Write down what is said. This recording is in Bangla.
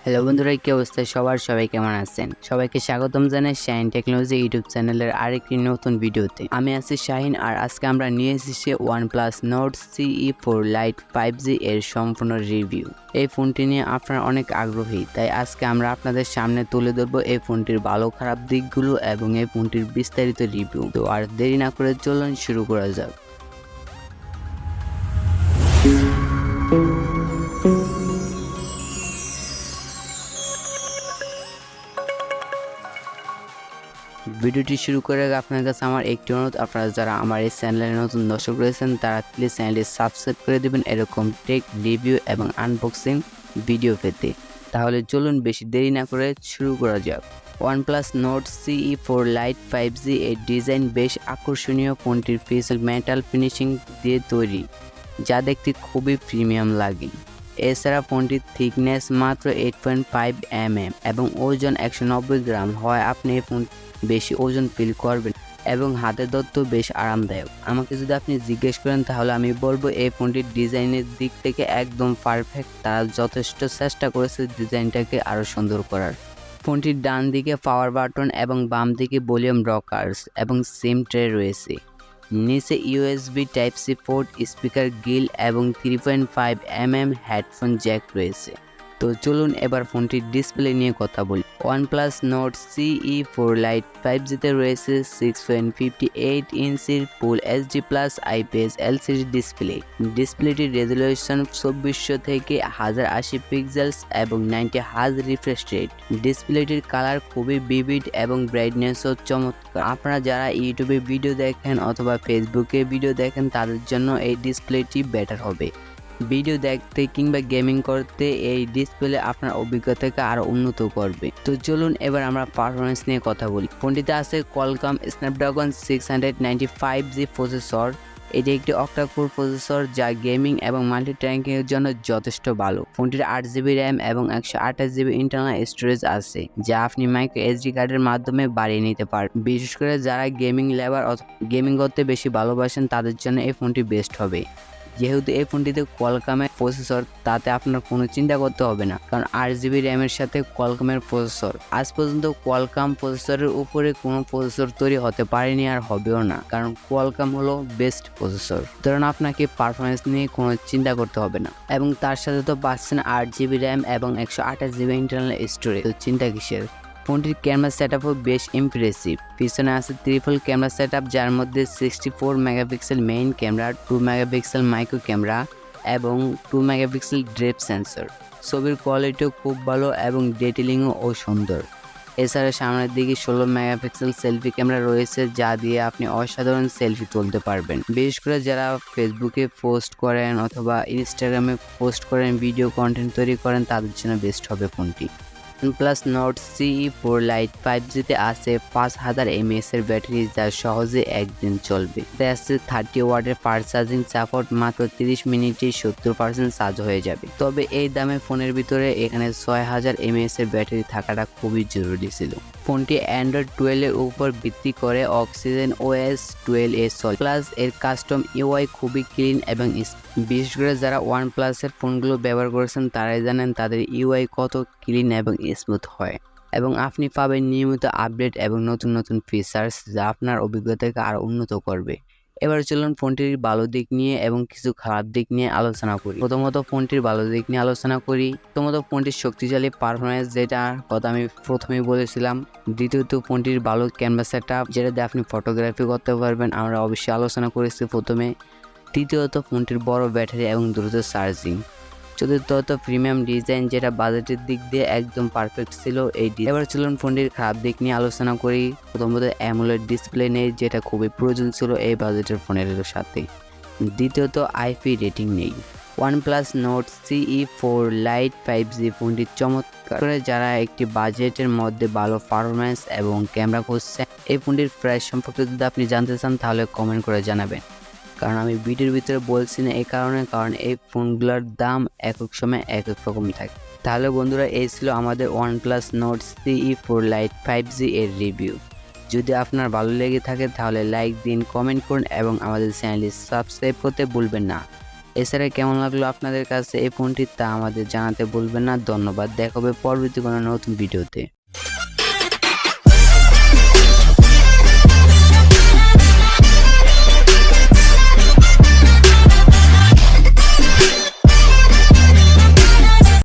হ্যালো বন্ধুরা, কি অবস্থা সবাই কেমন আছেন? সবাইকে স্বাগতম জানাই শাহিন টেকনোলজি ইউটিউব চ্যানেলের আরেকটি নতুন ভিডিওতে। আমি আছি শাহিন, আর আজকে আমরা নিয়ে এসেছি OnePlus Nord CE4 Lite 5G এর সম্পূর্ণ রিভিউ। এই ফোনটি নিয়ে আপনারা অনেক আগ্রহী, তাই আজকে আমরা আপনাদের সামনে তুলে ধরবো এই ফোনটির ভালো খারাপ দিকগুলো এবং এই ফোনটির বিস্তারিত রিভিউ। তো আর দেরি না করে চলুন শুরু করা যাক। ভিডিওটি শুরু করে আপনার কাছে আমার একটি অনুরোধ, আপনারা যারা আমার এই চ্যানেলে নতুন দর্শক রয়েছেন তারা প্লিজ চ্যানেলটি সাবস্ক্রাইব করে দেবেন এরকম টেক রিভিউ এবং আনবক্সিং ভিডিও পেতে। তাহলে চলুন বেশি দেরি না করে শুরু করা যাক। OnePlus Nord CE4 Lite 5G এর ডিজাইন বেশ আকর্ষণীয়। ফোনটির ফেসিয়াল মেটাল ফিনিশিং দিয়ে তৈরি, যা দেখতে খুবই প্রিমিয়াম লাগে। এছাড়া ফোনটির থিকনেস মাত্র 8.5 mm এবং ওজন 190 গ্রাম হয় আপনি এই ফোন বেশি ওজন ফিল করবেন এবং হাতে ধরতেও বেশ আরামদায়ক। আমাকে যদি আপনি জিজ্ঞেস করেন তাহলে আমি বলবো এই ফোনটির ডিজাইনের দিক থেকে একদম পারফেক্ট। তারা যথেষ্ট চেষ্টা করেছে ডিজাইনটাকে আরও সুন্দর করার। ফোনটির ডান দিকে পাওয়ার বাটন এবং বাম দিকে ভলিউম রকার্স এবং সিম ট্রে রয়েছে। নিচে USB Type-C port, speaker Gill এবং 3.5 mm হেডফোন জ্যাক রয়েছে। তো চলুন এবার ফোনটির ডিসপ্লে নিয়ে কথা বলি। OnePlus Nord CE4 Lite 5G তে রয়েছে 6.58 ইঞ্চির full HD plus IPS LCD display. ডিসপ্লেটির রেজুলেশন 2400 থেকে 1080 পিক্সেলস এবং 90 হার্জ রিফ্রেশ রেট। ডিসপ্লেটির কালার খুবই ভিভিড এবং ব্রাইটনেসও চমৎকার। আপনারা যারা ইউটিউবে ভিডিও দেখেন অথবা ফেসবুকে ভিডিও দেখেন তাদের জন্য এই ডিসপ্লেটি বেটার হবে। ভিডিও দেখতে কিংবা গেমিং করতে এই ডিসপ্লে আপনার অভিজ্ঞতাকে আরও উন্নত করবে। তো চলুন এবার আমরা পারফরমেন্স নিয়ে কথা বলি। ফোনটিতে আছে Qualcomm Snapdragon 695G প্রসেসর। এটি একটি অক্টা-কোর প্রসেসর যা গেমিং এবং মাল্টিটাস্কিংয়ের জন্য যথেষ্ট ভালো। ফোনটির 8GB র্যাম এবং 128GB ইন্টারনাল স্টোরেজ আছে, যা আপনি মাইক্রো SD কার্ডের মাধ্যমে বাড়িয়ে নিতে পারেন। বিশেষ করে যারা গেমিং লেভার অথবা গেমিং করতে বেশি ভালোবাসেন তাদের জন্য এই ফোনটি বেস্ট হবে। যেহেতু এই ফোনটিতে কোয়ালকমের প্রসেসর, তাতে আপনার কোনো চিন্তা করতে হবে না, কারণ 8GB র্যামের সাথে কোয়ালকমের প্রসেসর। আজ পর্যন্ত কোয়ালকম প্রসেসরের উপরে কোনো প্রসেসর তৈরি হতে পারেনি আর হবেও না, কারণ কোয়ালকম হলো বেস্ট প্রসেসর। ধরুন আপনাকে পারফরমেন্স নিয়ে কোনো চিন্তা করতে হবে না, এবং তার সাথে তো পাচ্ছেন 8GB র্যাম এবং 128GB ইন্টারনাল স্টোরেজ। তো চিন্তা কিসের? ফোনটির ক্যামেরা সেটআপও বেশ ইমপ্রেসিভ। পিছনে আছে ট্রিপল ক্যামেরা সেটআপ, যার মধ্যে 64 megapixel main camera, 2 megapixel micro camera এবং 2 মেগাপিক্সেল ডেপথ সেন্সর। ছবির কোয়ালিটিও খুব ভালো এবং ডিটেইলিংও সুন্দর। এছাড়া সামনের দিকে 16 মেগাপিক্সেল সেলফি ক্যামেরা রয়েছে, যা দিয়ে আপনি অসাধারণ সেলফি তুলতে পারবেন। বিশেষ করে যারা ফেসবুকে পোস্ট করেন অথবা ইনস্টাগ্রামে পোস্ট করেন, ভিডিও কন্টেন্ট তৈরি করেন, তাদের জন্য বেস্ট হবে ফোনটি। OnePlus Nord CE4 Lite 5G তে আছে 5000 mAh এর ব্যাটারি, যা সহজে একদিন চলবে। এতে আছে 30 ওয়াটের ফাস্ট চার্জিং সাপোর্ট, মাত্র 30 মিনিটেই 70% চার্জ হয়ে যাবে। তবে এই দামে ফোনের ভিতরে এখানে 6000 mAh এর ব্যাটারি থাকাটা খুবই জরুরি ছিল। ফোনটি Android 12 এর উপর ভিত্তি করে Oxygen OS 12 এ চলে। প্লাস এর কাস্টম UI খুবই ক্লিন এবং বিশেষ করে যারা OnePlus এর ফোনগুলো ব্যবহার করেছেন তারাই জানেন তাদের UI কত ক্লিন এবং স্মুথ হয়, এবং আপনি পাবেন নিয়মিত আপডেট এবং নতুন নতুন ফিচার্স, যা আপনার অভিজ্ঞতাকে আরও উন্নত করবে। এবার চলুন ফোনটির ভালো দিক নিয়ে এবং কিছু খারাপ দিক নিয়ে আলোচনা করি। প্রথমত ফোনটির ভালো দিক নিয়ে আলোচনা করি। প্রথমত ফোনটির শক্তিশালী পারফরমেন্স, যেটার কথা আমি প্রথমেই বলেছিলাম। দ্বিতীয়ত ফোনটির ভালো ক্যামেরা সেটআপ, যেটা দিয়ে আপনি ফটোগ্রাফি করতে পারবেন, আমরা অবশ্যই আলোচনা করেছি প্রথমে। তৃতীয়ত ফোনটির বড় ব্যাটারি এবং দ্রুত চার্জিং। চতুর্থত প্রিমিয়াম ডিজাইন, যেটা বাজেটের দিক দিয়ে একদম পারফেক্ট ছিল। এবার চলুন ফোনটির খারাপ দিক নিয়ে আলোচনা করি। প্রথমত অ্যামোলেড ডিসপ্লে নেই, যেটা খুবই প্রয়োজন ছিল এই বাজেটের ফোনের সাথে। দ্বিতীয়ত IP রেটিং নেই। OnePlus Nord CE4 Lite 5G ফোনটি চমৎকার। যারা একটি বাজেটের মধ্যে ভালো পারফরমেন্স এবং ক্যামেরা খুঁজছেন, এই ফোনটির প্রাইস সম্পর্কে যদি আপনি জানতে চান তাহলে কমেন্ট করে জানাবেন, কারণ আমি ভিডিওর ভিতরে বলছি না এই কারণে, কারণ এই ফোনগুলোর দাম এক এক সময় এক এক রকম থাকে। তাহলে বন্ধুরা, এই ছিল আমাদের OnePlus Nord CE4 Lite 5G এর রিভিউ। যদি আপনার ভালো লেগে থাকে তাহলে লাইক দিন, কমেন্ট করুন এবং আমাদের চ্যানেলটি সাবস্ক্রাইব করতে ভুলবেন না। এছাড়া কেমন লাগলো আপনাদের কাছে এই ফোনটি তা আমাদের জানাতে ভুলবেন না। ধন্যবাদ, দেখা হবে পরবর্তী কোনো নতুন ভিডিওতে।